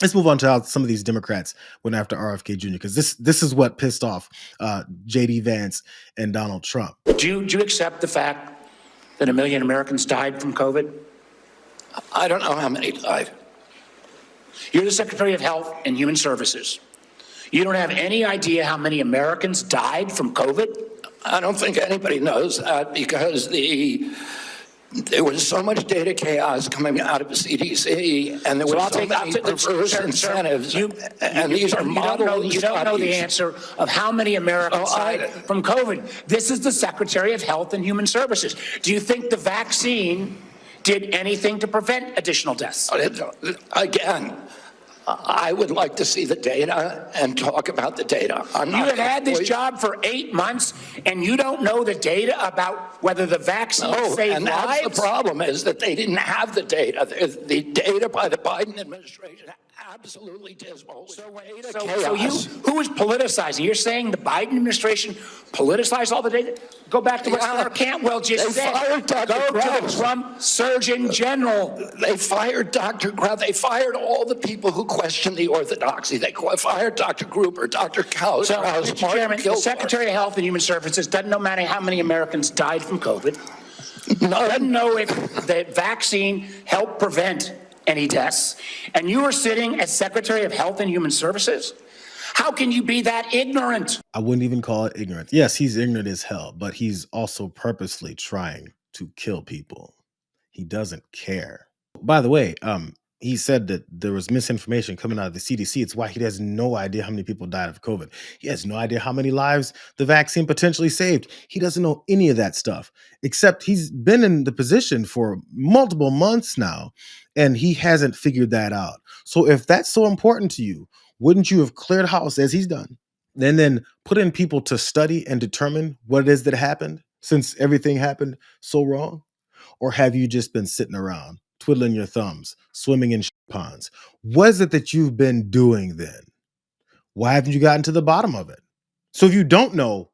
Let's move on to how some of these Democrats went after RFK Jr. because this is what pissed off JD Vance and Donald Trump. Do you accept the fact that 1 million Americans died from COVID? I don't know how many died. You're the Secretary of Health and Human Services. You don't have any idea how many Americans died from COVID? I don't think anybody knows that because there was so much data chaos coming out of the CDC, and there were so many perverse incentives. And these are model You don't know the answer of how many Americans died from COVID. This is the Secretary of Health and Human Services. Do you think the vaccine did anything to prevent additional deaths? Again, I would like to see the data and talk about the data. You have had this job for 8 months, and you don't know the data about whether the vaccine saved lives? That's the problem, is that they didn't have the data. The data by the Biden administration, absolutely dismal. So who is politicizing? You're saying the Biden administration politicized all the data? Go back to what Senator Cantwell just said. Go to the Trump Surgeon General. They fired Dr. Grau. They fired all the people who questioned the orthodoxy. They fired Dr. Gruber, Dr. Krause. So, Mr. Chairman, the Secretary of Health and Human Services doesn't know how many Americans died from COVID. Doesn't know if the vaccine helped prevent any deaths. And you are sitting as Secretary of Health and Human Services? How can you be that ignorant? I wouldn't even call it ignorance. Yes, he's ignorant as hell, but he's also purposely trying to kill people. He doesn't care. By the way, he said that there was misinformation coming out of the CDC. It's why he has no idea how many people died of COVID. He has no idea how many lives the vaccine potentially saved. He doesn't know any of that stuff, except he's been in the position for multiple months now, and he hasn't figured that out. So if that's so important to you, wouldn't you have cleared house as he's done, and then put in people to study and determine what it is that happened, since everything happened so wrong? Or have you just been sitting around, twiddling your thumbs, swimming in ponds? What is it that you've been doing then? Why haven't you gotten to the bottom of it? So if you don't know,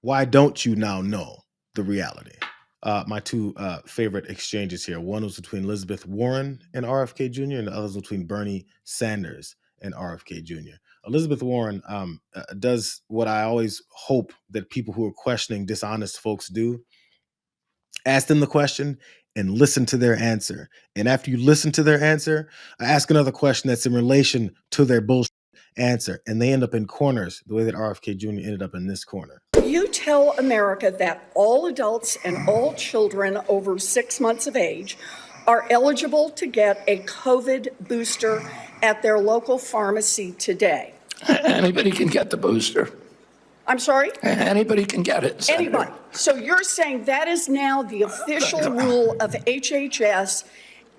why don't you now know the reality? My two favorite exchanges here. One was between Elizabeth Warren and RFK Jr., and the other was between Bernie Sanders and RFK Jr. Elizabeth Warren does what I always hope that people who are questioning dishonest folks do. Ask them the question and listen to their answer. And after you listen to their answer, ask another question that's in relation to their bullshit answer. And they end up in corners the way that RFK Jr. ended up in this corner. You tell America that all adults and all children over 6 months of age are eligible to get a COVID booster at their local pharmacy today. Anybody can get the booster. I'm sorry? Anybody can get it, Senator. Anybody. So you're saying that is now the official rule of HHS.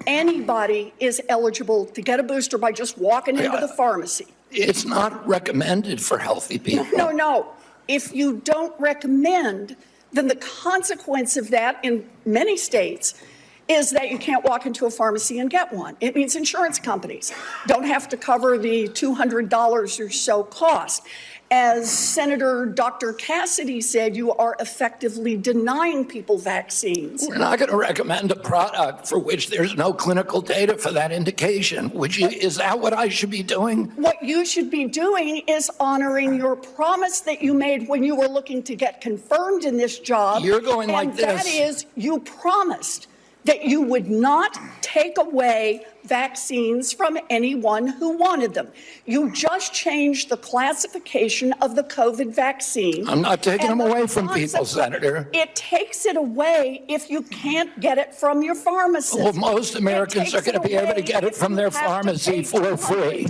Anybody is eligible to get a booster by just walking into the pharmacy. It's not recommended for healthy people. No. If you don't recommend, then the consequence of that in many states is that you can't walk into a pharmacy and get one. It means insurance companies don't have to cover the $200 or so cost. As Senator Dr. Cassidy said, you are effectively denying people vaccines. We're not going to recommend a product for which there's no clinical data for that indication. Is that what I should be doing? What you should be doing is honoring your promise that you made when you were looking to get confirmed in this job. You're going like and this. That is, you promised that you would not take away vaccines from anyone who wanted them. You just changed the classification of the COVID vaccine. I'm not taking them away from people, Senator. It takes it away if you can't get it from your pharmacist. Well, most Americans are going to be able to get it from their pharmacy for free.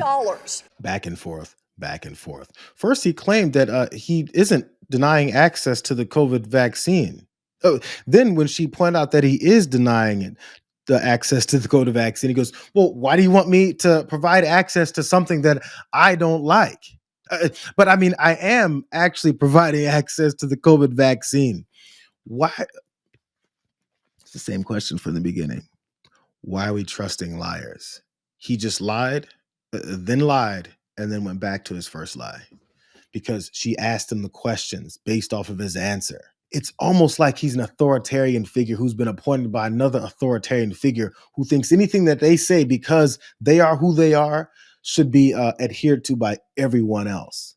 Back and forth. First, he claimed that he isn't denying access to the COVID vaccine. Then when she pointed out that he is denying it, the access to the COVID vaccine, he goes, well, why do you want me to provide access to something that I don't like? But I mean, I am actually providing access to the COVID vaccine. Why? It's the same question from the beginning. Why are we trusting liars? He just lied, and then went back to his first lie because she asked him the questions based off of his answer. It's almost like he's an authoritarian figure who's been appointed by another authoritarian figure who thinks anything that they say, because they are who they are, should be adhered to by everyone else.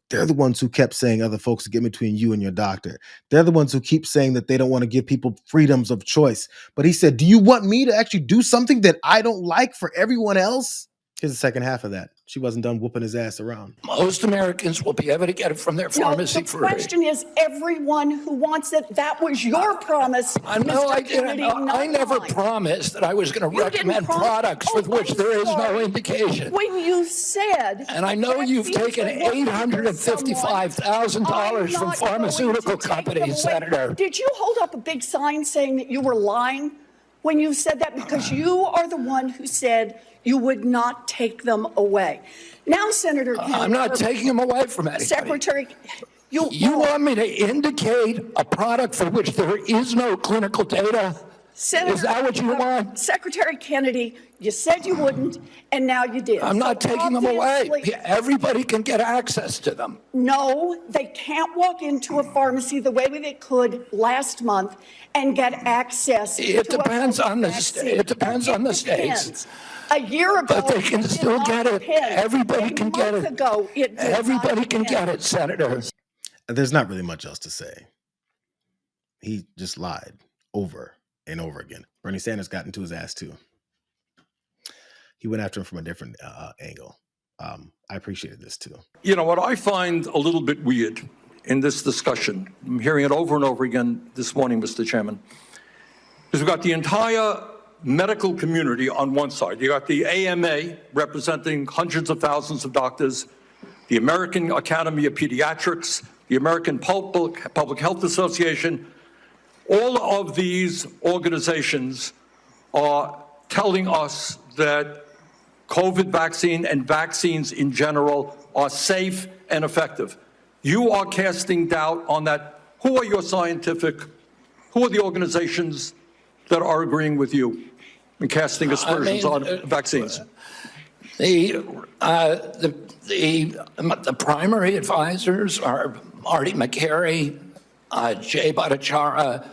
They're the ones who kept saying other folks get between you and your doctor. They're the ones who keep saying that they don't want to give people freedoms of choice. But he said, do you want me to actually do something that I don't like for everyone else? Here's the second half of that. She wasn't done whooping his ass around. Most Americans will be able to get it from their pharmacy free. The question is everyone who wants it. That was your promise. I know I didn't. I never promised that I was going to recommend products for which there is no indication. When you said, and I know you've taken $855,000 from pharmaceutical companies, Senator. Did you hold up a big sign saying that you were lying when you said that? Because you are the one who said you would not take them away. Now, Senator Kennedy, I'm not taking them away from anybody. Secretary, you want me to indicate a product for which there is no clinical data? Senator, is that what you want? Secretary Kennedy, you said you wouldn't, and now you did. I'm not taking them away. Everybody can get access to them. No, they can't walk into a pharmacy the way they could last month and get access. It depends on the state. It depends on the states. A year ago, but they can still get it. Everybody can get it. Everybody can get it, Senator. There's not really much else to say. He just lied over and over again. Bernie Sanders got into his ass too. He went after him from a different angle. I appreciated this too. You know, what I find a little bit weird in this discussion, I'm hearing it over and over again this morning, Mr. Chairman, is we've got the entire medical community on one side. You got the AMA representing hundreds of thousands of doctors, the American Academy of Pediatrics, the American Public Health Association. All of these organizations are telling us that COVID vaccine and vaccines in general are safe and effective. You are casting doubt on that. Who are your who are the organizations that are agreeing with you and casting aspersions on vaccines? The primary advisors are Marty McCary, Jay Bhattacharya,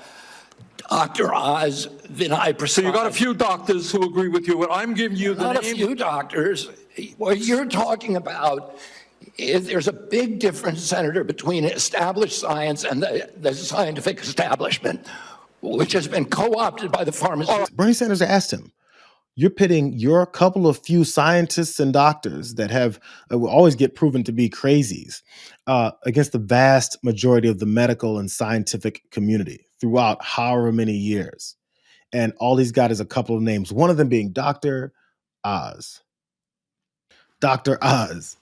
Dr. Oz, Vinay Prasad. So you got a few doctors who agree with you, and I'm giving you the Not a few doctors. What you're talking about is there's a big difference, Senator, between established science and the scientific establishment, which has been co-opted by the pharmaceutical. Bernie Sanders asked him, you're pitting your couple of few scientists and doctors that have will always get proven to be crazies against the vast majority of the medical and scientific community throughout however many years. And all he's got is a couple of names, one of them being Dr. Oz. Dr. Oz.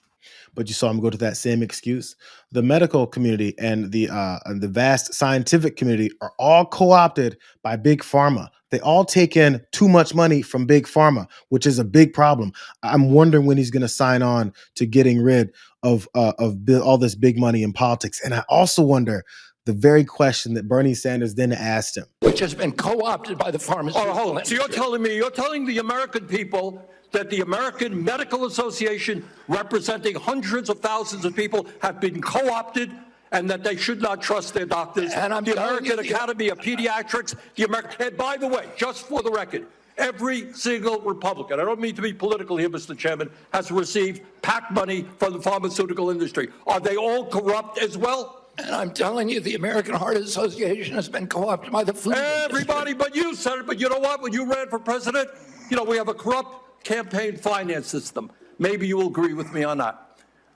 But you saw him go to that same excuse. The medical community and the vast scientific community are all co-opted by Big Pharma. They all take in too much money from Big Pharma, which is a big problem. I'm wondering when he's going to sign on to getting rid of all this big money in politics. And I also wonder the very question that Bernie Sanders then asked him, which has been co-opted by the pharmaceutical industry. Industry. So you're telling the American people that the American Medical Association, representing hundreds of thousands of people, have been co-opted and that they should not trust their doctors. And the American Academy of Pediatrics, and by the way, just for the record, every single Republican, I don't mean to be political here, Mr. Chairman, has received PAC money from the pharmaceutical industry. Are they all corrupt as well? And I'm telling you, the American Heart Association has been co-opted by the food Everybody industry. but you, Senator. But you know what? When you ran for president, we have a corrupt campaign finance system. Maybe you will agree with me on that.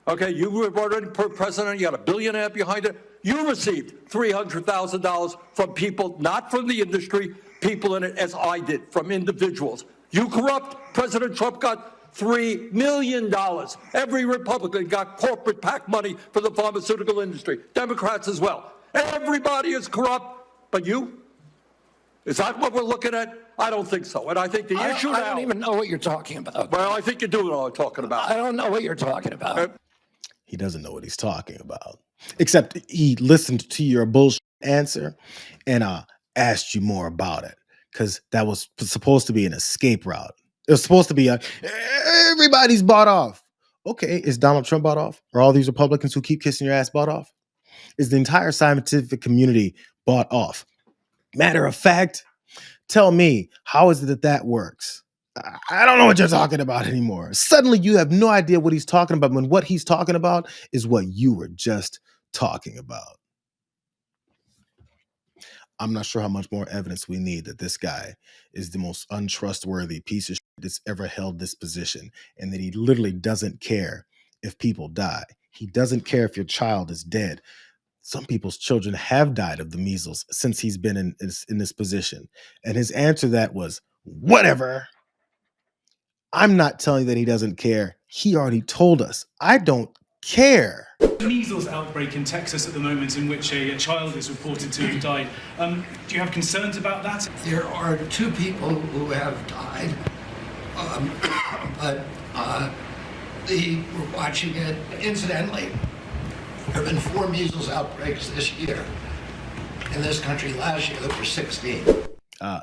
Okay, you were already president, you got a billionaire behind it. You received $300,000 from people, not from the industry, people in it, as I did, from individuals. You corrupt. President Trump got $3 million. Every Republican got corporate PAC money for the pharmaceutical industry. Democrats as well. Everybody is corrupt, but you? Is that what we're looking at? I don't think so. And I think the issue now... I don't even know what you're talking about. Well, I think you do know what I'm talking about. I don't know what you're talking about. He doesn't know what he's talking about. Except he listened to your bullshit answer and asked you more about it. Because that was supposed to be an escape route. It was supposed to be everybody's bought off. Okay, is Donald Trump bought off? Are all these Republicans who keep kissing your ass bought off? Is the entire scientific community bought off? Matter of fact, tell me, how is it that works? I don't know what you're talking about anymore. Suddenly you have no idea what he's talking about when what he's talking about is what you were just talking about. I'm not sure how much more evidence we need that this guy is the most untrustworthy piece of shit that's ever held this position, and that he literally doesn't care if people die. He doesn't care if your child is dead. Some people's children have died of the measles since he's been in this position. And his answer to that was, whatever. I'm not telling you that he doesn't care. He already told us. I don't care. Measles outbreak in Texas at the moment, in which a child is reported to have died. Do you have concerns about that? There are 2 people who have died, but we're watching it. Incidentally, there have been 4 measles outbreaks this year. In this country last year, there were 16.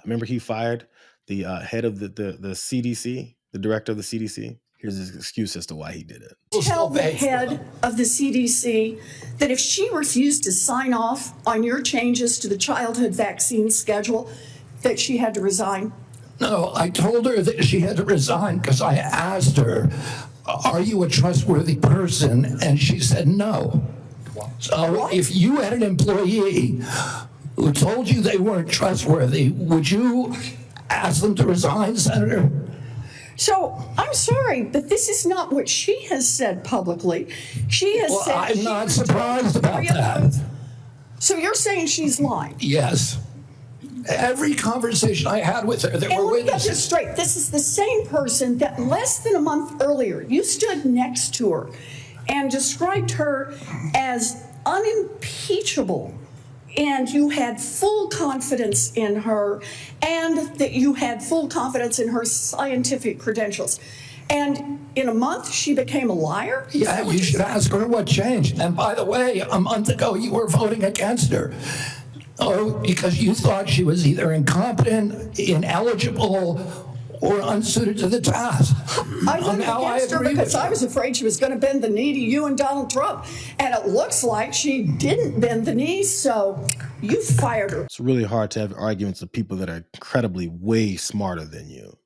Remember he fired the head of the CDC, the director of the CDC? Here's his excuse as to why he did it. Tell the head of the CDC that if she refused to sign off on your changes to the childhood vaccine schedule, that she had to resign. No, I told her that she had to resign because I asked her, are you a trustworthy person? And she said no. So if you had an employee who told you they weren't trustworthy, would you ask them to resign, Senator? So I'm sorry, but this is not what she has said publicly. She has said. I'm not surprised about that. So you're saying she's lying? Yes. Every conversation I had with her, there And were let me get this witnesses. straight. This is the same person that less than a month earlier, you stood next to her and described her as unimpeachable. And you had full confidence in her, and that you had full confidence in her scientific credentials. And in a month, she became a liar? Yeah, you should ask her what changed. And by the way, a month ago, you were voting against her. Oh, because you thought she was either incompetent, ineligible, or unsuited to the task. I voted Now against her agree because with I you. was afraid she was going to bend the knee to you and Donald Trump. And it looks like she didn't bend the knee, so you fired her. It's really hard to have arguments with people that are incredibly way smarter than you.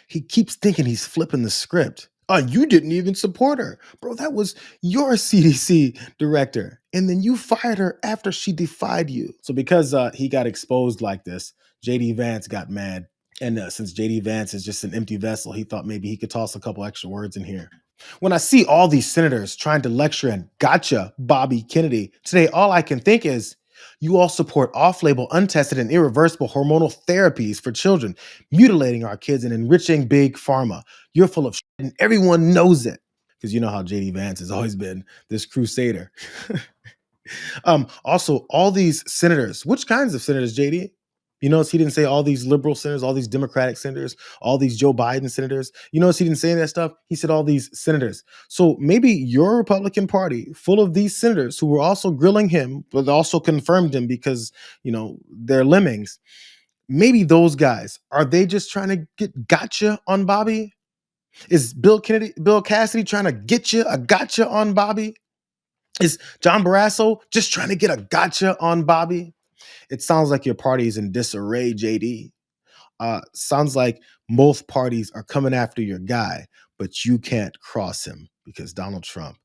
He keeps thinking he's flipping the script. Oh, you didn't even support her. Bro, that was your CDC director. And then you fired her after she defied you. So because he got exposed like this, JD Vance got mad. And since JD Vance is just an empty vessel, he thought maybe he could toss a couple extra words in here. When I see all these senators trying to lecture and gotcha Bobby Kennedy, today all I can think is, you all support off-label, untested, and irreversible hormonal therapies for children, mutilating our kids and enriching big pharma. You're full of shit and everyone knows it. Because you know how JD Vance has always been this crusader. Also, all these senators, which kinds of senators, JD? You notice he didn't say all these liberal senators, all these Democratic senators, all these Joe Biden senators. You notice he didn't say that stuff? He said all these senators. So maybe your Republican Party, full of these senators who were also grilling him, but also confirmed him because, you know, they're lemmings. Maybe those guys, are they just trying to get gotcha on Bobby? Is Bill Cassidy trying to get you a gotcha on Bobby? Is John Barrasso just trying to get a gotcha on Bobby? It sounds like your party is in disarray, JD. Sounds like both parties are coming after your guy, but you can't cross him because Donald Trump,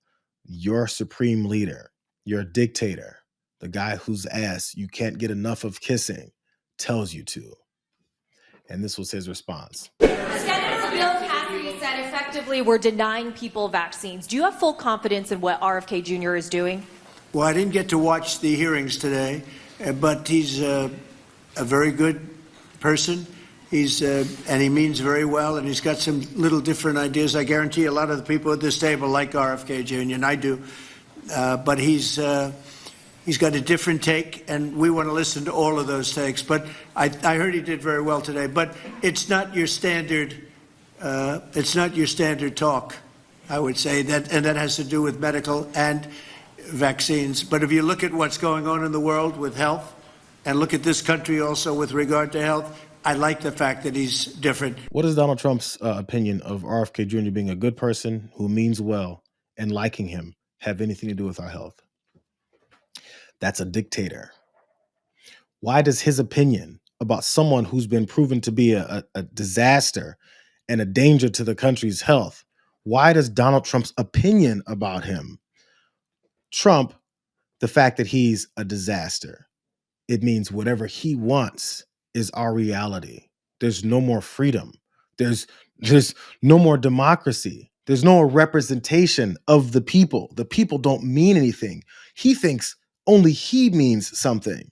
your supreme leader, your dictator, the guy whose ass you can't get enough of kissing, tells you to. And this was his response. Senator Bill Cassidy said effectively we're denying people vaccines. Do you have full confidence in what RFK Jr. is doing? Well, I didn't get to watch the hearings today, but he's a very good person. And he means very well, and he's got some little different ideas. I guarantee a lot of the people at this table like RFK Jr., and I do. But he's got a different take, and we want to listen to all of those takes. But I heard he did very well today. But it's not your standard. It's not your standard talk, I would say, and that has to do with medical and vaccines. But if you look at what's going on in the world with health, and look at this country also with regard to health, I like the fact that he's different. What is Donald Trump's opinion of RFK Jr. being a good person who means well and liking him have anything to do with our health? That's a dictator. Why does his opinion about someone who's been proven to be a disaster and a danger to the country's health, why does Donald Trump's opinion about him trump the fact that he's a disaster? It means whatever he wants is our reality. There's no more freedom. There's no more democracy. There's no representation of the people. The people don't mean anything. He thinks only he means something.